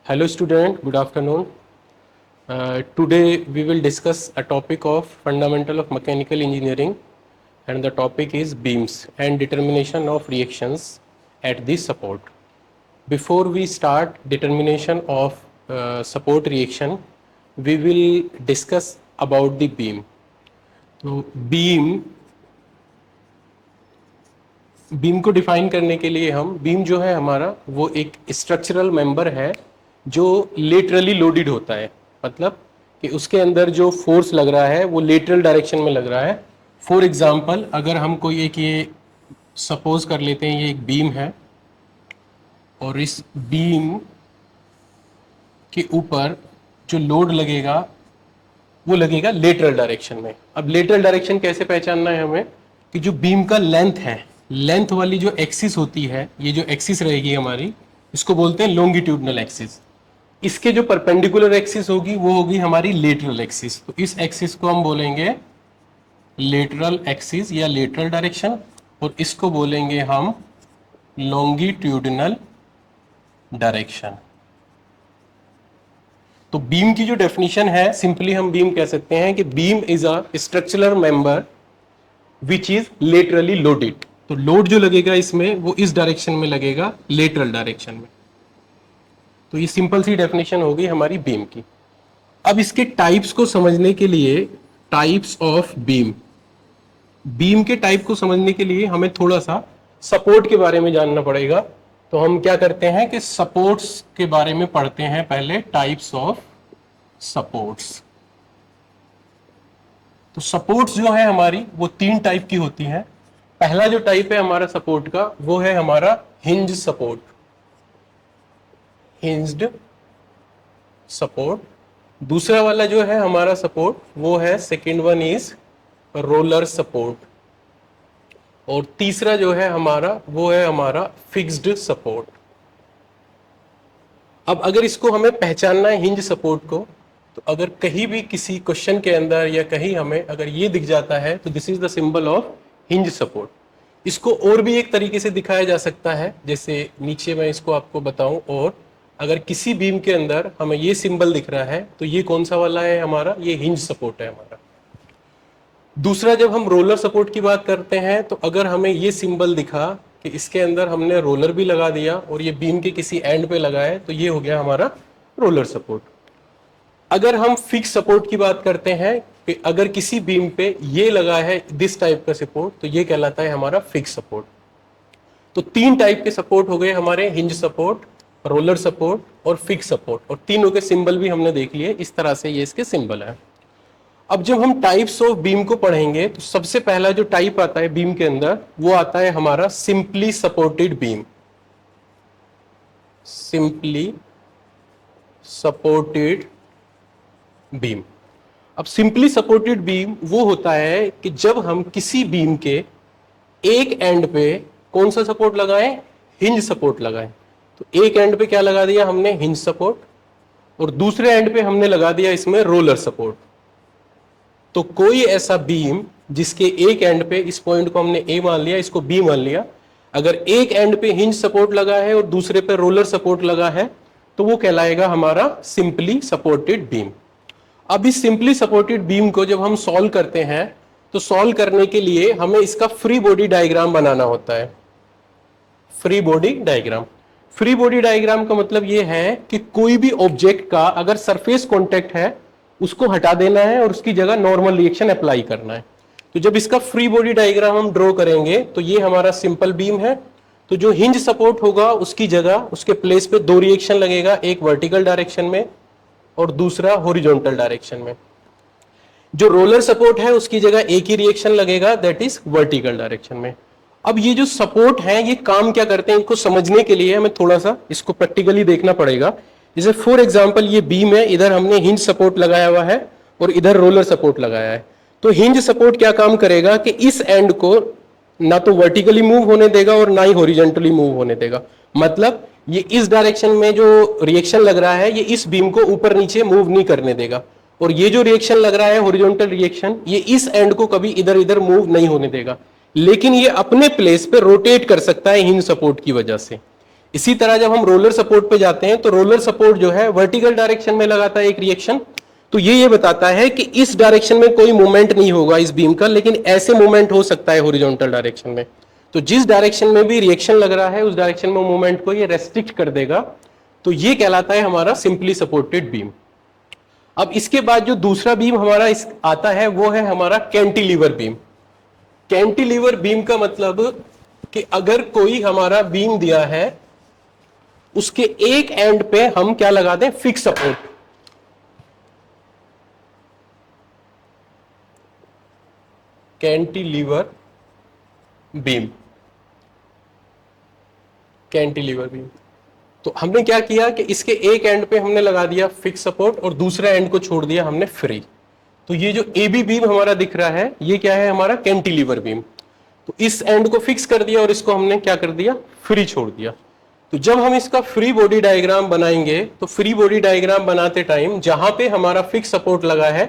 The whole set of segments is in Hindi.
Hello student, good afternoon. Today we will discuss a topic of fundamental of mechanical engineering, and the topic is beams and determination of reactions at the support. Before we start determination of support reaction, we will discuss about the beam. तो बीम को डिफाइन करने के लिए हम बीम जो है हमारा वो एक स्ट्रक्चरल मेंबर है जो लेटरली लोडेड होता है, मतलब कि उसके अंदर जो फोर्स लग रहा है वो लेटरल डायरेक्शन में लग रहा है. फॉर एग्जांपल अगर हम कोई एक ये सपोज कर लेते हैं, ये एक बीम है और इस बीम के ऊपर जो लोड लगेगा वो लगेगा लेटरल डायरेक्शन में. अब लेटरल डायरेक्शन कैसे पहचानना है हमें कि जो बीम का लेंथ है, लेंथ वाली जो एक्सिस होती है, ये जो एक्सिस रहेगी हमारी, इसको बोलते हैं लॉन्गिट्यूडनल एक्सिस. इसके जो परपेंडिकुलर एक्सिस होगी वो होगी हमारी लेटरल एक्सिस. तो इस एक्सिस को हम बोलेंगे लेटरल एक्सिस या लेटरल डायरेक्शन, और इसको बोलेंगे हम लॉन्गिट्यूडनल डायरेक्शन. तो बीम की जो डेफिनेशन है, सिंपली हम बीम कह सकते हैं कि beam is a structural member which is laterally loaded. तो लोड जो लगेगा इसमें वो इस डायरेक्शन में लगेगा, लेटरल डायरेक्शन में. तो ये सिंपल सी डेफिनेशन होगी हमारी बीम की. अब इसके टाइप्स को समझने के लिए, टाइप्स ऑफ बीम, बीम के टाइप को समझने के लिए हमें थोड़ा सा सपोर्ट के बारे में जानना पड़ेगा. तो हम क्या करते हैं कि सपोर्ट्स के बारे में पढ़ते हैं पहले, टाइप्स ऑफ सपोर्ट्स. तो सपोर्ट्स जो है हमारी वो तीन टाइप की होती हैं. पहला जो टाइप है हमारा सपोर्ट का वो है हमारा हिंज सपोर्ट, हिंज्ड सपोर्ट. दूसरा वाला जो है हमारा सपोर्ट वो है, second one is roller support. और तीसरा जो है हमारा वो है हमारा फिक्स्ड सपोर्ट. अब अगर इसको हमें पहचानना है हिंज सपोर्ट को, तो अगर कहीं भी किसी क्वेश्चन के अंदर या कहीं हमें अगर ये दिख जाता है तो this is the symbol of hinge support. इसको और भी एक तरीके से दिखाया जा सकता है, जैसे नीचे मैं इसको आपको बताऊं. और अगर किसी बीम के अंदर हमें ये सिंबल दिख रहा है तो ये कौन सा वाला है हमारा, ये हिंज सपोर्ट है हमारा. दूसरा, जब हम रोलर सपोर्ट की बात करते हैं तो अगर हमें ये सिंबल दिखा कि इसके अंदर हमने रोलर भी लगा दिया और ये बीम के किसी एंड पे लगा है, तो ये हो गया हमारा रोलर सपोर्ट. अगर हम फिक्स सपोर्ट की बात करते हैं कि अगर किसी बीम पे ये लगा है दिस टाइप का सपोर्ट, तो ये कहलाता है हमारा फिक्स सपोर्ट. तो तीन टाइप के सपोर्ट हो गए हमारे, हिंज सपोर्ट, रोलर सपोर्ट और फिक्स सपोर्ट. और तीनों के सिंबल भी हमने देख लिए, इस तरह से ये इसके सिंबल है. अब जब हम टाइप्स ऑफ बीम को पढ़ेंगे तो सबसे पहला जो टाइप आता है बीम के अंदर वो आता है हमारा simply supported beam. Simply supported beam. अब सिंपली सपोर्टेड बीम वो होता है कि जब हम किसी बीम के एक एंड पे कौन सा सपोर्ट लगाएं, हिंज सपोर्ट लगाएं. तो एक एंड पे क्या लगा दिया हमने, हिंज सपोर्ट, और दूसरे एंड पे हमने लगा दिया इसमें रोलर सपोर्ट. तो कोई ऐसा बीम जिसके एक एंड पे, इस पॉइंट को हमने ए मान लिया, इसको बी मान लिया, अगर एक एंड पे हिंज सपोर्ट लगा है और दूसरे पे रोलर सपोर्ट लगा है तो वो कहलाएगा हमारा सिंपली सपोर्टेड बीम. अब इस सिंपली सपोर्टेड बीम को जब हम सॉल्व करते हैं तो सॉल्व करने के लिए हमें इसका फ्री बॉडी डायग्राम बनाना होता है. Free body diagram, free body diagram का मतलब ये है कि कोई भी ऑब्जेक्ट का अगर सरफेस कांटेक्ट है उसको हटा देना है और उसकी जगह नॉर्मल रिएक्शन अप्लाई करना है. तो जब इसका फ्री बॉडी डायग्राम हम ड्रॉ करेंगे तो ये हमारा सिंपल बीम है. तो जो हिंज सपोर्ट होगा उसकी जगह, उसके प्लेस पे दो रिएक्शन लगेगा, एक वर्टिकल डायरेक्शन में और दूसरा हॉरिजॉन्टल डायरेक्शन में. जो रोलर सपोर्ट है उसकी जगह एक ही रिएक्शन लगेगा, दैट इज वर्टिकल डायरेक्शन में. अब ये जो सपोर्ट है ये काम क्या करते हैं, इनको समझने के लिए हमें थोड़ा सा इसको प्रैक्टिकली देखना पड़ेगा. जैसे फॉर एग्जांपल ये बीम है, इधर हमने हिंज सपोर्ट लगाया हुआ है और इधर रोलर सपोर्ट लगाया है. तो हिंज सपोर्ट क्या काम करेगा कि इस एंड को ना तो वर्टिकली मूव होने देगा और ना ही हॉरिजॉन्टली मूव होने देगा. मतलब ये इस डायरेक्शन में जो रिएक्शन लग रहा है ये इस बीम को ऊपर नीचे मूव नहीं करने देगा, और ये जो रिएक्शन लग रहा है हॉरिजॉन्टल रिएक्शन, ये इस एंड को कभी इधर इधर मूव नहीं होने देगा, लेकिन ये अपने प्लेस पे रोटेट कर सकता है हिंज सपोर्ट की वजह से. इसी तरह जब हम रोलर सपोर्ट पे जाते हैं तो रोलर सपोर्ट जो है वर्टिकल डायरेक्शन में लगाता है एक रिएक्शन, तो ये बताता है कि इस डायरेक्शन में कोई मूवमेंट नहीं होगा इस बीम का, लेकिन ऐसे मूवमेंट हो सकता है हॉरिजॉन्टल डायरेक्शन में। तो जिस डायरेक्शन में भी रिएक्शन लग रहा है उस डायरेक्शन में मूवमेंट को ये रेस्ट्रिक्ट कर देगा। तो ये कहलाता है हमारा सिंपली सपोर्टेड बीम। अब इसके बाद जो दूसरा बीम हमारा आता है वो है हमारा कैंटिलीवर बीम। कैंटिलीवर बीम का मतलब कि अगर कोई हमारा बीम दिया है उसके एक एंड पे हम क्या लगा दें, fix support. Cantilever beam, cantilever beam. तो हमने क्या किया कि इसके एक एंड पे हमने लगा दिया फिक्स सपोर्ट और दूसरे एंड को छोड़ दिया हमने फ्री। तो ये जो ए बी बीम हमारा दिख रहा है ये क्या है, हमारा कैंटिलीवर बीम। तो इस एंड को फिक्स कर दिया और इसको हमने क्या कर दिया, फ्री छोड़ दिया। तो जब हम इसका फ्री बॉडी डायग्राम बनाएंगे तो फ्री बॉडी डायग्राम बनाते टाइम जहां पे हमारा फिक्स सपोर्ट लगा है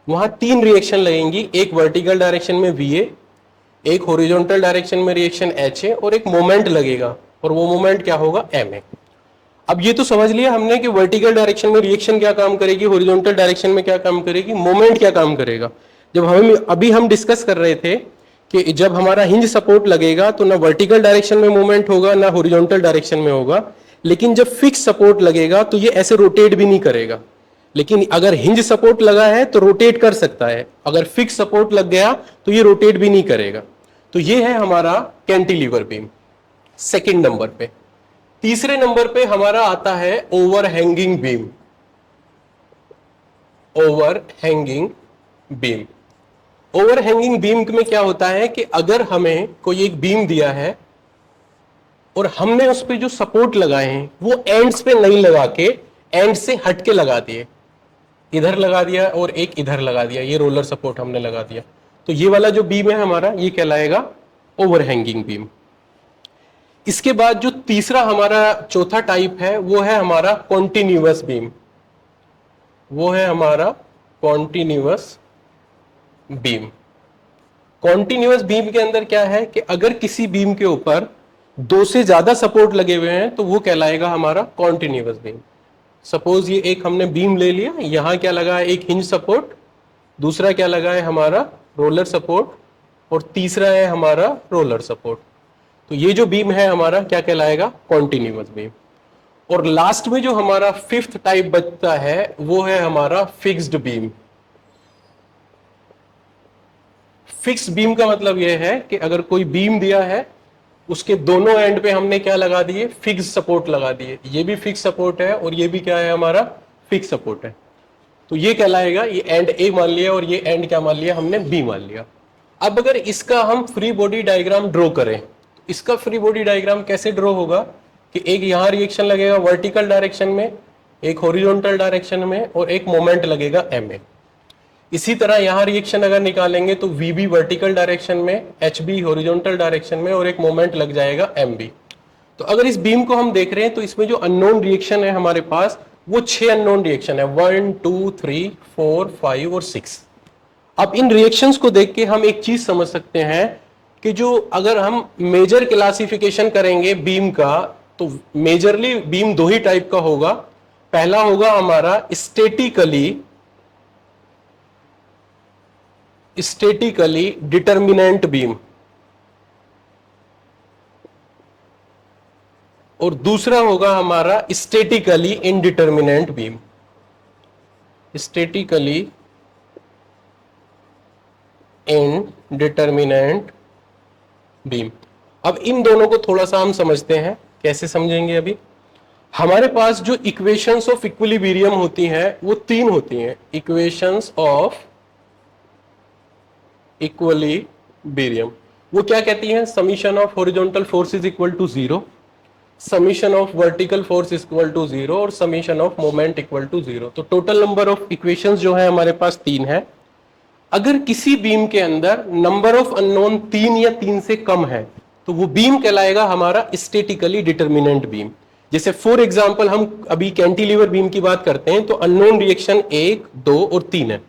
वहां 3 रिएक्शन लगेंगी, एक वर्टिकल डायरेक्शन में VA, एक हॉरिजॉन्टल डायरेक्शन में रिएक्शन HA और एक मोमेंट लगेगा, और वो मोमेंट क्या होगा, MA। अब ये तो समझ लिया हमने कि वर्टिकल डायरेक्शन में रिएक्शन क्या काम करेगी, हॉरिजॉन्टल डायरेक्शन में क्या काम करेगी, मोमेंट क्या काम करेगा। जब हम डिस्कस कर रहे थे कि जब हमारा हिंज सपोर्ट लगेगा तो ना वर्टिकल डायरेक्शन में मूवमेंट होगा ना हॉरिजॉन्टल डायरेक्शन में होगा, लेकिन जब फिक्स सपोर्ट लगेगा तो ये ऐसे रोटेट भी नहीं करेगा। लेकिन अगर हिंज सपोर्ट लगा है तो रोटेट कर सकता है, अगर फिक्स सपोर्ट लग गया तो ये रोटेट भी नहीं करेगा। तो ये है हमारा कैंटिलीवर बीम सेकंड नंबर पे। तीसरे नंबर पे हमारा आता है overhanging beam. Overhanging beam, overhanging beam में क्या होता है कि अगर हमें कोई एक बीम दिया है और हमने उस पे जो सपोर्ट लगाए हैं वो एंड्स पे नहीं लगा के एंड से हट के लगा दिए, इधर लगा दिया और एक इधर लगा दिया, ये रोलर सपोर्ट हमने लगा दिया, तो ये वाला जो बीम है हमारा ये कहलाएगा ओवरहैंगिंग बीम। इसके बाद जो तीसरा हमारा चौथा टाइप है वो है हमारा कॉन्टिन्यूअस बीम। वो है हमारा कॉन्टिन्यूअस बीम। कॉन्टिन्यूअस बीम के अंदर क्या है कि अगर किसी बीम के ऊपर 2 से ज्यादा सपोर्ट लगे हुए हैं तो वो कहलाएगा हमारा कॉन्टिन्यूअस बीम। सपोज ये एक हमने बीम ले लिया, यहां क्या लगा है, एक हिंज सपोर्ट, दूसरा क्या लगा है हमारा रोलर सपोर्ट, और तीसरा है हमारा रोलर सपोर्ट। तो ये जो बीम है हमारा क्या कहलाएगा, कॉन्टिन्यूअस बीम। और लास्ट में जो हमारा फिफ्थ टाइप बचता है वो है हमारा फिक्स्ड बीम। फिक्स्ड बीम का मतलब यह है कि अगर कोई बीम दिया है उसके दोनों एंड पे हमने क्या लगा दिए, फिक्स सपोर्ट लगा दिए, ये भी फिक्स सपोर्ट है और ये भी क्या है हमारा फिक्स सपोर्ट है, तो ये कहलाएगा, ये एंड ए मान लिया और ये एंड क्या मान लिया हमने, बी मान लिया। अब अगर इसका हम फ्री बॉडी डायग्राम ड्रॉ करें तो इसका फ्री बॉडी डायग्राम कैसे ड्रॉ होगा कि एक यहां रिएक्शन लगेगा वर्टिकल डायरेक्शन में, एक हॉरिजॉन्टल डायरेक्शन में और एक मोमेंट लगेगा MA। इसी तरह यहां रिएक्शन अगर निकालेंगे तो VB वर्टिकल डायरेक्शन में, HB हॉरिजॉन्टल डायरेक्शन में और एक मोमेंट लग जाएगा MB। तो अगर इस बीम को हम देख रहे हैं तो इसमें जो अननोन रिएक्शन है हमारे पास वो 6 अननोन रिएक्शन है, 1 2 3 4 5 और 6। अब इन रिएक्शंस को देख के हम एक चीज समझ सकते हैं कि जो अगर हम मेजर क्लासिफिकेशन करेंगे बीम का तो मेजरली बीम 2 ही टाइप का होगा। पहला होगा हमारा स्टैटिकली डिटर्मिनेंट बीम और दूसरा होगा हमारा statically indeterminate beam. Statically indeterminate beam. अब इन दोनों को थोड़ा सा हम समझते हैं, कैसे समझेंगे। अभी हमारे पास जो इक्वेशंस ऑफ इक्विलिब्रियम होती हैं वो 3 होती हैं। इक्वेशंस ऑफ इक्विलिब्रियम वो क्या कहती हैं, summation of horizontal force is equal to 0, summation of vertical force equal to 0 और summation of moment equal to 0। तो टोटल नंबर ऑफ इक्वेशंस जो है हमारे पास 3 है। अगर किसी बीम के अंदर नंबर ऑफ अननोन 3 या 3 से कम है तो वो बीम कहलाएगा हमारा स्टैटिकली डिटर्मिनेंट बीम। जैसे फॉर एग्जांपल हम अभी कैंटिलीवर बीम की बात करते हैं तो अननोन रिएक्शन 1 2 और 3 है,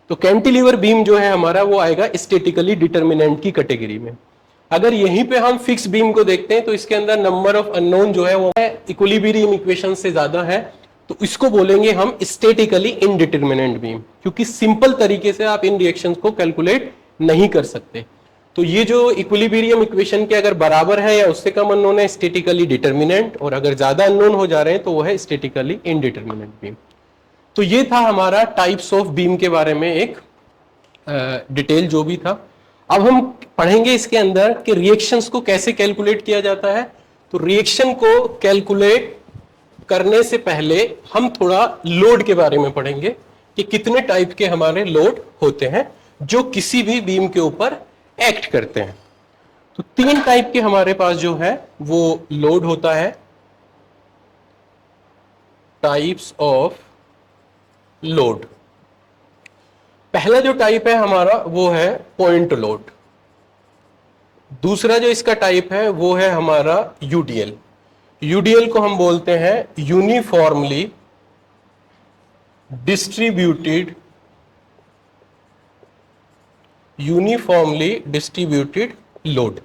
तो कैंटिलीवर बीम जो है हमारा वो आएगा स्टैटिकली डिटर्मिनेंट की कैटेगरी में। अगर यहीं पे हम फिक्स बीम को देखते हैं तो इसके अंदर नंबर ऑफ अननोन जो है वो इक्विलिब्रियम इक्वेशन से ज्यादा है, तो इसको बोलेंगे हम स्टैटिकली इनडिटरमिनेंट बीम, क्योंकि सिंपल तरीके से आप इन रिएक्शंस को कैलकुलेट नहीं कर सकते। तो ये जो इक्विलिब्रियम इक्वेशन के अगर बराबर है या उससे कम अननोन है स्टैटिकली डिटरमिनेंट, और अगर ज्यादा अननोन हो जा रहे हैं तो वो है स्टैटिकली इनडिटरमिनेंट बीम। तो ये था हमारा टाइप्स ऑफ बीम के बारे में एक डिटेल जो भी था। अब हम पढ़ेंगे इसके अंदर कि रिएक्शंस को कैसे कैलकुलेट किया जाता है। तो रिएक्शन को कैलकुलेट करने से पहले हम थोड़ा लोड के बारे में पढ़ेंगे कि कितने टाइप के हमारे लोड होते हैं जो किसी भी बीम के ऊपर एक्ट करते हैं। तो 3 टाइप के हमारे पास जो है वो लोड होता है, टाइप्स ऑफ लोड। पहला जो टाइप है हमारा वो है पॉइंट लोड। दूसरा जो इसका टाइप है वो है हमारा यूडीएल। यूडीएल को हम बोलते हैं यूनिफॉर्मली डिस्ट्रीब्यूटेड लोड।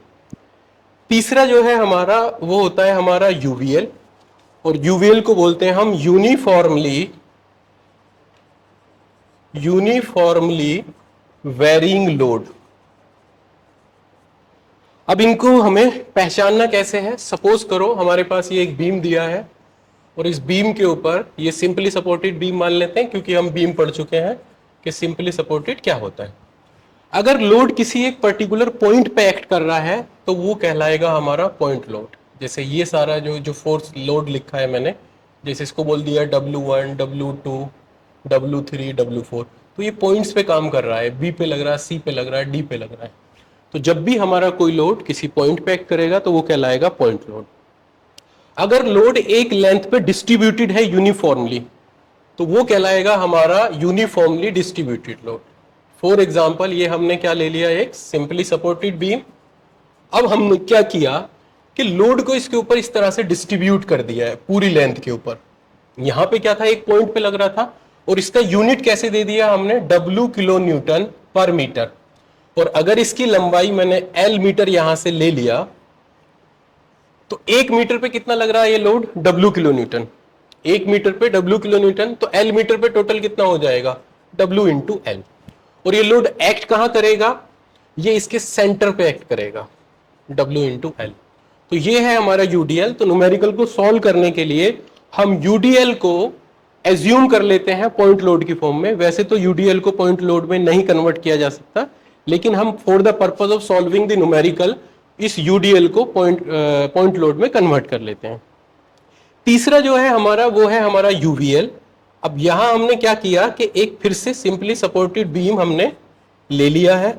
तीसरा जो है हमारा वो होता है हमारा यूवीएल, और यूवीएल को बोलते हैं हम यूनिफॉर्मली वेरिंग लोड। अब इनको हमें पहचानना कैसे है। सपोज करो हमारे पास ये एक बीम दिया है और इस बीम के ऊपर ये सिंपली सपोर्टेड बीम मान लेते हैं, क्योंकि हम बीम पढ़ चुके हैं कि सिंपली सपोर्टेड क्या होता है। अगर लोड किसी एक पर्टिकुलर पॉइंट पे एक्ट कर रहा है तो वो कहलाएगा हमारा पॉइंट लोड। जैसे ये सारा जो फोर्स लोड लिखा है मैंने, जैसे इसको बोल दिया W1, W2, W3, W4, तो ये पॉइंट्स पे काम कर रहा है। बी पे लग रहा है, सी पे लग रहा है, डी पे लग रहा है। तो जब भी हमारा कोई लोड किसी पॉइंट पे एक्ट करेगा तो वो कहलाएगा पॉइंट लोड। अगर लोड एक लेंथ पे डिस्ट्रीब्यूटेड है यूनिफॉर्मली तो वो कहलाएगा हमारा uniformly distributed load. For example ये हमने क्या ले लिया, एक सिंपली सपोर्टेड बीम। अब हमने क्या किया कि लोड को इसके ऊपर इस तरह से डिस्ट्रीब्यूट कर दिया है पूरी लेंथ के ऊपर। यहां पे क्या था, एक पॉइंट पे लग रहा था, और इसका यूनिट कैसे दे दिया हमने, W किलो न्यूटन पर मीटर। और अगर इसकी लंबाई मैंने L मीटर यहां से ले लिया तो 1 मीटर पे कितना लग रहा है ये load, W kilo newton. 1 metre पे W किलो न्यूटन, तो L मीटर पे टोटल कितना हो जाएगा, W इंटू L। और ये लोड एक्ट कहां करेगा, ये इसके सेंटर पे एक्ट करेगा, W इंटू L। तो ये है हमारा यूडीएल। तो न्यूमेरिकल को सॉल्व करने के लिए हम यूडीएल को एज्यूम कर लेते हैं पॉइंट लोड की फॉर्म में। वैसे तो यूडीएल को पॉइंट लोड में नहीं कन्वर्ट किया जा सकता, लेकिन हम for the purpose of solving the numerical इस यूडीएल को पॉइंट लोड में कन्वर्ट कर लेते हैं। तीसरा जो है हमारा वो है हमारा यूवीएल। अब यहां हमने क्या किया कि एक फिर से सिंपली सपोर्टेड बीम हमने ले लिया है,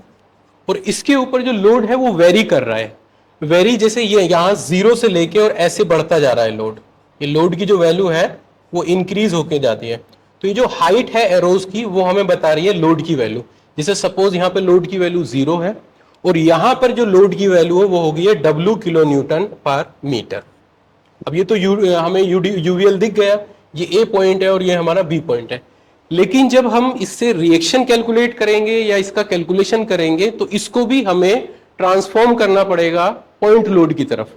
और इसके ऊपर जो लोड है वो वेरी कर रहा है। वेरी जैसे ये यहां 0 से लेके और ऐसे बढ़ता जा रहा है लोड। ये लोड की जो वैल्यू है वो इंक्रीज होके जाती है। तो ये जो हाइट है एरोज की वो हमें बता रही है लोड की वैल्यू। जैसे सपोज यहाँ पे लोड की वैल्यू 0 है और यहां पर जो लोड की वैल्यू है वो होगी है W किलो न्यूटन पर मीटर। अब ये तो हमें यूवीएल दिख गया, ये A पॉइंट है और ये हमारा B पॉइंट है। लेकिन जब हम इससे रिएक्शन कैलकुलेट करेंगे या इसका कैलकुलेशन करेंगे तो इसको भी हमें ट्रांसफॉर्म करना पड़ेगा पॉइंट लोड की तरफ,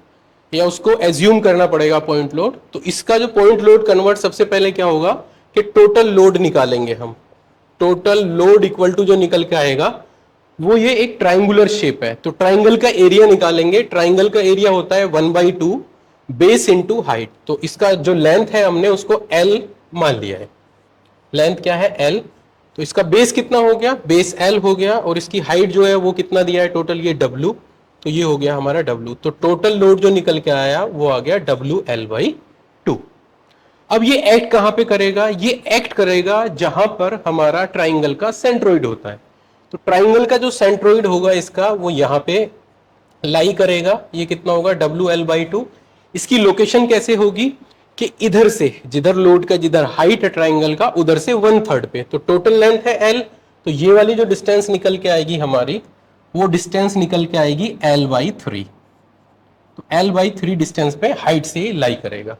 या उसको एज्यूम करना पड़ेगा पॉइंट लोड। तो इसका जो पॉइंट लोड कन्वर्ट सबसे पहले क्या होगा कि टोटल लोड निकालेंगे हम। टोटल लोड इक्वल टू जो निकल के आएगा वो ये एक ट्राइंगुलर शेप है, तो ट्राइंगल का एरिया निकालेंगे। ट्राइंगल का एरिया होता है 1/2 बेस इंटू हाइट। तो इसका जो लेंथ है हमने उसको L मान लिया है। लेंथ क्या है, L। तो इसका बेस कितना हो गया, बेस L हो गया, और इसकी हाइट जो है वो कितना दिया है टोटल, ये W। तो ये हो गया हमारा W। तो टोटल लोड जो निकल के आया वो आ गया WL/2। अब ये एक्ट कहां पे करेगा, ये एक्ट करेगा जहां पर हमारा ट्राइंगल का सेंट्रोइड होता है। तो ट्राइंगल का जो सेंट्रोइड होगा इसका वो यहां पे लाई करेगा। ये कितना होगा, WL/2। इसकी लोकेशन कैसे होगी कि इधर से जिधर लोड का जिधर हाइट है ट्राइंगल का उधर से 1/3 पे। तो टोटल लेंथ है L, तो ये वाली जो डिस्टेंस निकल के आएगी हमारी वो डिस्टेंस निकल के आएगी L/3। तो L/3 डिस्टेंस पे हाइट से लाई करेगा।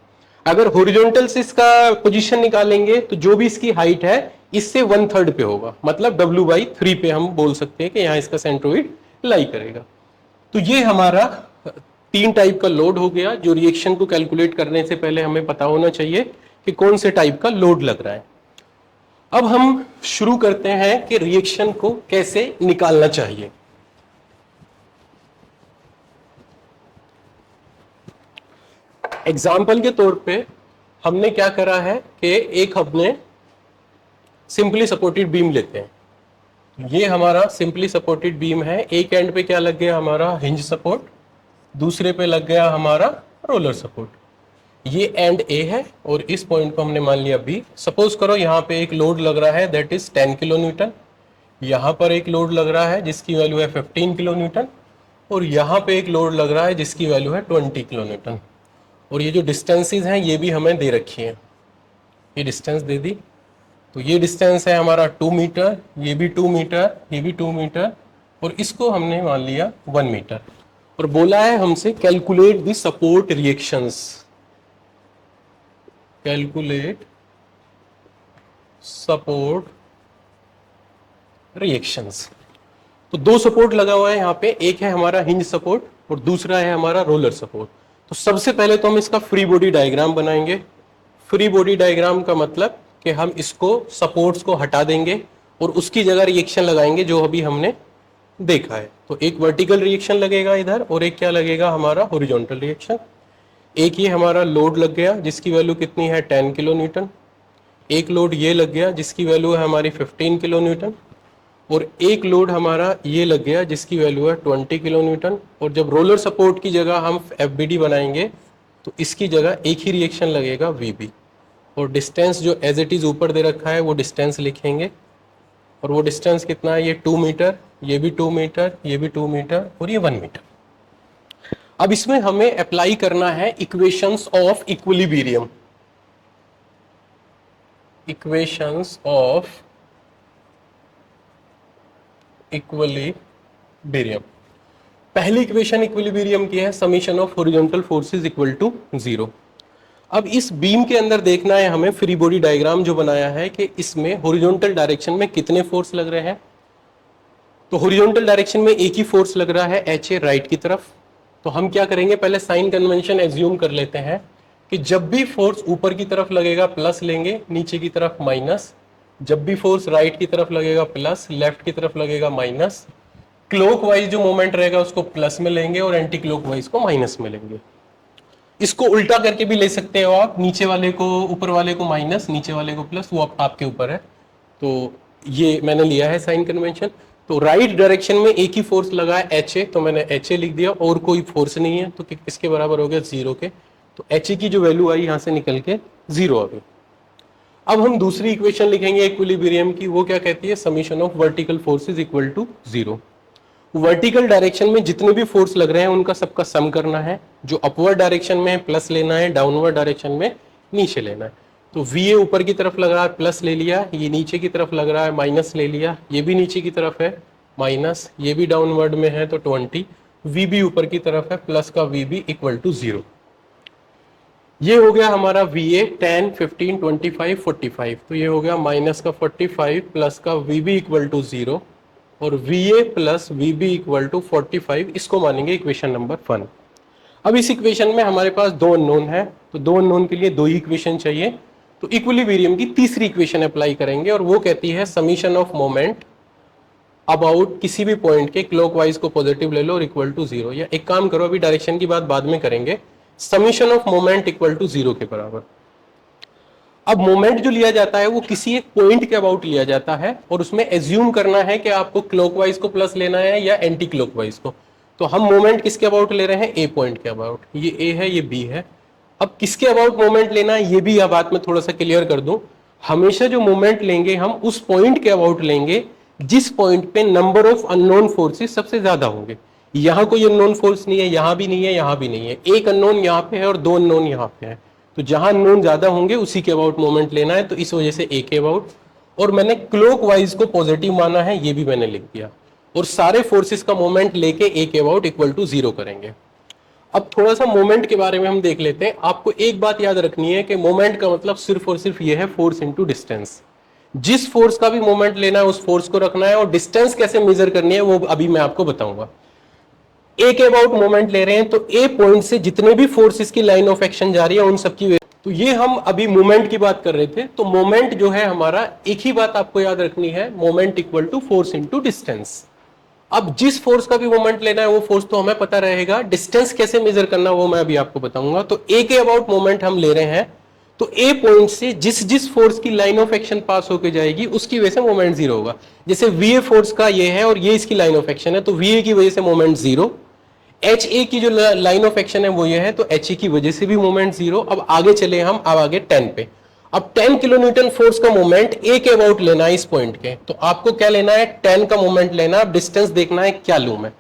अगर हॉरिजॉन्टल से इसका पोजीशन निकालेंगे तो जो भी इसकी हाइट है इससे 1/3 पे होगा, मतलब W/3 पे हम बोल सकते हैं कि यहाँ इसका सेंट्रोइड लाई करेगा। तो ये हमारा 3 टाइप का लोड हो गया, जो रिएक्शन को कैलकुलेट करने से पहले हमें पता होना चाहिए कि कौन से टाइप का लोड लग रहा है। अब हम शुरू करते हैं कि रिएक्शन को कैसे निकालना चाहिए। एग्जाम्पल के तौर पे हमने क्या करा है कि एक हमने सिंपली सपोर्टेड बीम लेते हैं। ये हमारा सिंपली सपोर्टेड बीम है। एक एंड पे क्या लग गया हमारा हिंज सपोर्ट, दूसरे पे लग गया हमारा रोलर सपोर्ट। ये एंड ए है और इस पॉइंट को हमने मान लिया बी। सपोज करो यहाँ पे एक लोड लग रहा है दैट इज 10 किलो न्यूटन, यहाँ पर एक लोड लग रहा है जिसकी वैल्यू है 15 किलो न्यूटन, और यहाँ पे एक लोड लग रहा है जिसकी वैल्यू है 20 किलो न्यूटन। और ये जो डिस्टेंसेस हैं ये भी हमें दे रखी है, ये डिस्टेंस दे दी। तो ये डिस्टेंस है हमारा 2 मीटर, ये भी 2 मीटर, ये भी 2 मीटर, और इसको हमने मान लिया 1 मीटर। और बोला है हमसे calculate the support reactions, calculate support reactions. तो 2 सपोर्ट लगा हुआ है यहाँ पे, एक है हमारा हिंज सपोर्ट और दूसरा है हमारा रोलर सपोर्ट। तो सबसे पहले तो हम इसका फ्री बॉडी डायग्राम बनाएंगे। फ्री बॉडी डायग्राम का मतलब कि हम इसको सपोर्ट्स को हटा देंगे और उसकी जगह रिएक्शन लगाएंगे जो अभी हमने देखा है। तो एक वर्टिकल रिएक्शन लगेगा इधर और एक क्या लगेगा हमारा हॉरिजॉन्टल रिएक्शन। एक ये हमारा लोड लग गया जिसकी वैल्यू कितनी है 10 किलो न्यूटन, एक लोड ये लग गया जिसकी वैल्यू है हमारी 15 किलो न्यूटन, और एक लोड हमारा ये लग गया जिसकी वैल्यू है 20 किलो न्यूटन। और जब रोलर सपोर्ट की जगह हम FBD बनाएंगे तो इसकी जगह एक ही रिएक्शन लगेगा VB, और डिस्टेंस जो एज इट इज ऊपर दे रखा है वो डिस्टेंस लिखेंगे। और वो डिस्टेंस कितना है, ये 2 मीटर, ये भी 2 मीटर, ये भी 2 मीटर और ये 1 मीटर। अब इसमें हमें अप्लाई करना है equations of equilibrium, equations of equilibrium. पहली इक्वेशन इक्विलिब्रियम की है summation of horizontal forces equal to 0। अब इस बीम के अंदर देखना है हमें फ्री बॉडी डायग्राम जो बनाया है कि इसमें हॉरिजॉन्टल डायरेक्शन में कितने फोर्स लग रहे हैं। तो हॉरिजॉन्टल डायरेक्शन में एक ही फोर्स लग रहा है HA राइट की तरफ। तो हम क्या करेंगे, पहले साइन कन्वेंशन एज्यूम कर लेते हैं कि जब भी फोर्स ऊपर की तरफ लगेगा प्लस लेंगे, नीचे की तरफ माइनस। जब भी फोर्स राइट की तरफ लगेगा प्लस, लेफ्ट की तरफ लगेगा माइनस। क्लॉकवाइज जो मोमेंट रहेगा उसको प्लस में लेंगे और एंटी क्लॉकवाइज को माइनस में लेंगे। इसको उल्टा करके भी ले सकते हो आप, नीचे वाले को ऊपर वाले को माइनस, नीचे वाले को प्लस, वो आपके ऊपर है। तो ये मैंने लिया है साइन कन्वेंशन। तो राइट डायरेक्शन में एक ही फोर्स लगा है HA, तो मैंने HA लिख दिया, और कोई फोर्स नहीं है तो किसके बराबर हो गया 0 के। तो HA की जो वैल्यू आई यहां से निकल के 0 आ गई। अब हम दूसरी इक्वेशन लिखेंगे इक्विलिब्रियम की, वो क्या कहती है, summation of vertical forces equal to 0। Vertical direction में जितने भी फोर्स लग रहे हैं उनका सबका सम करना है। जो अपवर्ड डायरेक्शन में प्लस लेना है, डाउनवर्ड डायरेक्शन में नीचे लेना है। तो VA ऊपर की तरफ लग रहा है प्लस ले लिया, ये नीचे की तरफ लग रहा है माइनस ले लिया, ये भी नीचे की तरफ है माइनस, ये भी डाउनवर्ड में है तो 20, VB ऊपर की तरफ है प्लस का VB इक्वल टू 0। ये हो गया हमारा VA 10, 15, 25, 45। तो ये हो गया माइनस का 45 प्लस का VB इक्वल टू 0, और VA plus VB equal to 45, इसको मानेंगे इक्वेशन नंबर 1। अब इस इक्वेशन में हमारे पास 2 अननोन है, तो 2 अननोन के लिए 2 ही इक्वेशन चाहिए। तो इक्विलिब्रियम की तीसरी इक्वेशन अप्लाई करेंगे और वो कहती है समीशन ऑफ मोमेंट अबाउट किसी भी पॉइंट के क्लॉकवाइज को पॉजिटिव ले लो और इक्वल टू 0। या एक काम करो, अभी डायरेक्शन की बात बाद में करेंगे, summation of moment equal to 0 के बराबर। अब मोमेंट जो लिया जाता है वो किसी एक पॉइंट के अबाउट लिया जाता है और उसमें एज्यूम करना है कि आपको क्लॉकवाइज को प्लस लेना है या एंटी क्लॉकवाइज को। तो हम मोमेंट किसके अबाउट ले रहे हैं, ए पॉइंट के अबाउट। ये ए है, ये बी है। अब किसके अबाउट मोमेंट लेना है ये भी बात में थोड़ा सा क्लियर कर दूं। हमेशा जो मोमेंट लेंगे हम उस पॉइंट के अबाउट लेंगे जिस पॉइंट पे नंबर ऑफ अननोन फोर्सेस सबसे ज्यादा होंगे। यहाँ कोई अननोन फोर्स नहीं है, यहाँ भी नहीं है, यहाँ भी नहीं है, एक अननोन यहाँ पे है और 2 अननोन यहाँ पे है। तो जहां अननोन ज्यादा होंगे उसी के अबाउट मोमेंट लेना है, तो इस वजह से ए के अबाउट। और मैंने क्लॉकवाइज को पॉजिटिव माना है, ये भी मैंने लिख दिया। और सारे फोर्सेस का मोमेंट लेके ए के अबाउट इक्वल टू 0 करेंगे। अब थोड़ा सा मोमेंट के बारे में हम देख लेते हैं। आपको एक बात याद रखनी है कि मोमेंट का मतलब सिर्फ और सिर्फ ये है फोर्स इंटू डिस्टेंस। जिस फोर्स का भी मोमेंट लेना है उस फोर्स को रखना है, और डिस्टेंस कैसे मेजर करनी है वो अभी मैं आपको बताऊंगा। ए के अबाउट मोमेंट ले रहे हैं, तो ए पॉइंट से जितने भी फोर्सेस की लाइन ऑफ एक्शन जा रही है उन सबकी, तो ये हम अभी मोमेंट की बात कर रहे थे। तो मोमेंट जो है हमारा, एक ही बात आपको याद रखनी है, moment equal to force into distance. अब जिस फोर्स का भी मोमेंट लेना है वो फोर्स तो हमें पता रहेगा, डिस्टेंस कैसे मेजर करना वो मैं अभी आपको बताऊंगा। तो ए के अबाउट मोमेंट हम ले रहे हैं, तो ए पॉइंट से जिस जिस फोर्स की लाइन ऑफ एक्शन पास होकर जाएगी उसकी वजह से मोमेंट जीरो होगा। जैसे वीए फोर्स का ये है और ये इसकी लाइन ऑफ एक्शन है, तो वीए की वजह से मोमेंट जीरो। एच ए की जो लाइन ऑफ एक्शन है वो ये है, तो एच ए की वजह से भी मोमेंट जीरो। अब आगे चले हम, अब आगे 10 पे। अब 10 किलो न्यूटन फोर्स का मोमेंट ए के अबाउट लेना है इस पॉइंट के, तो आपको क्या लेना है, 10 का मोमेंट लेना है। अब डिस्टेंस देखना है क्या लूं मैं,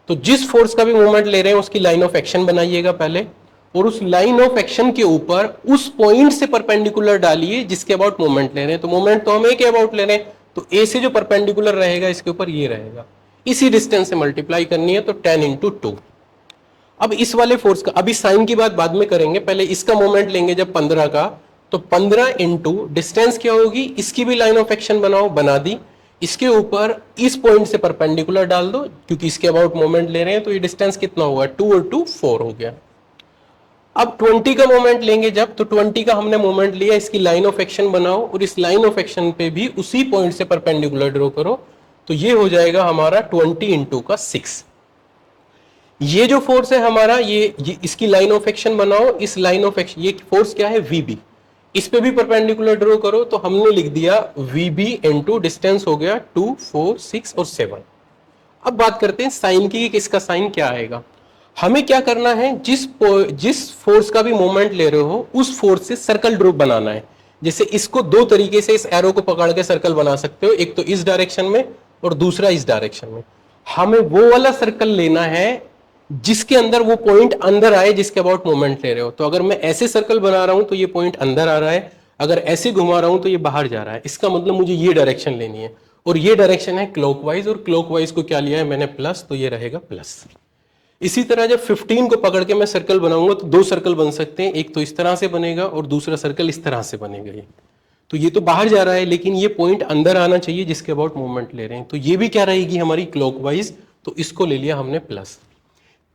तो जिस फोर्स का भी मोमेंट ले रहे हैं उसकी लाइन ऑफ एक्शन बनाइएगा पहले, और उस लाइन ऑफ एक्शन के ऊपर उस पॉइंट से परपेंडिकुलर डालिए जिसके अबाउट मोमेंट ले रहे हैं। तो मोमेंट तो हम ए के अबाउट ले रहे हैं, तो ए से जो परपेंडिकुलर रहेगा इसके ऊपर ये रहेगा, इसी डिस्टेंस से मल्टीप्लाई करनी है, तो 10 इंटू 2। अब इस वाले फोर्स का, अभी साइन की बात बाद में करेंगे, पहले इसका मोमेंट लेंगे जब 15 का, तो 15 इंटू डिस्टेंस क्या होगी, इसकी भी लाइन ऑफ एक्शन बनाओ, बना दी, इसके ऊपर इस पॉइंट से परपेंडिकुलर डाल दो क्योंकि इसके अबाउट मोमेंट ले रहे हैं, तो ये डिस्टेंस कितना हुआ, 2 और 2 4 हो गया। अब 20 का मोमेंट लेंगे जब, तो 20 का हमने मोमेंट लिया, इसकी लाइन ऑफ एक्शन बनाओ और इस लाइन ऑफ एक्शन पे भी उसी पॉइंट से परपेंडिकुलर ड्रॉ करो, तो ये हो जाएगा हमारा 20 इंटू का 6। ये जो फोर्स है हमारा, ये इसकी लाइन ऑफ एक्शन बनाओ, इस लाइन ऑफ एक्शन, ये फोर्स क्या है, वीबी, इस पे भी परपेंडिकुलर ड्रॉ करो, तो हमने लिख दिया वीबी इंटू डिस्टेंस हो गया 2 4 6 और 7। अब बात करते हैं साइन की, कि इसका साइन क्या आएगा। हमें क्या करना है, जिस फोर्स का भी मोमेंट ले रहे हो उस फोर्स से सर्कल ड्रॉ बनाना है। जैसे इसको दो तरीके से, इस एरो को पकड़ के सर्कल बना सकते हो, एक तो इस डायरेक्शन में और दूसरा इस डायरेक्शन में। हमें वो वाला सर्कल लेना है जिसके अंदर वो पॉइंट अंदर आए जिसके अबाउट मोमेंट ले रहे हो। तो अगर मैं ऐसे सर्कल बना रहा हूं तो ये पॉइंट अंदर आ रहा है, अगर ऐसे घुमा रहा हूं तो ये बाहर जा रहा है। इसका मतलब मुझे ये डायरेक्शन लेनी है, और ये डायरेक्शन है क्लॉकवाइज, और क्लॉकवाइज को क्या लिया है मैंने, प्लस, तो ये रहेगा प्लस। इसी तरह जब 15 को पकड़ के मैं सर्कल बनाऊंगा तो दो सर्कल बन सकते हैं, एक तो इस तरह से बनेगा और दूसरा सर्कल इस तरह से बनेगा। ये तो ये तो बाहर जा रहा है, लेकिन ये पॉइंट अंदर आना चाहिए जिसके अबाउट मूवमेंट ले रहे हैं, तो ये भी क्या रहेगी हमारी, क्लॉकवाइज, तो इसको ले लिया हमने प्लस।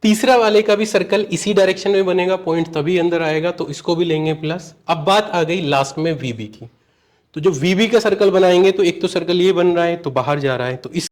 तीसरा वाले का भी सर्कल इसी डायरेक्शन में बनेगा, पॉइंट तभी अंदर आएगा, तो इसको भी लेंगे प्लस। अब बात आ गई लास्ट में वीबी की, तो जो वीबी का सर्कल बनाएंगे तो एक तो सर्कल ये बन रहा है तो बाहर जा रहा है, तो इस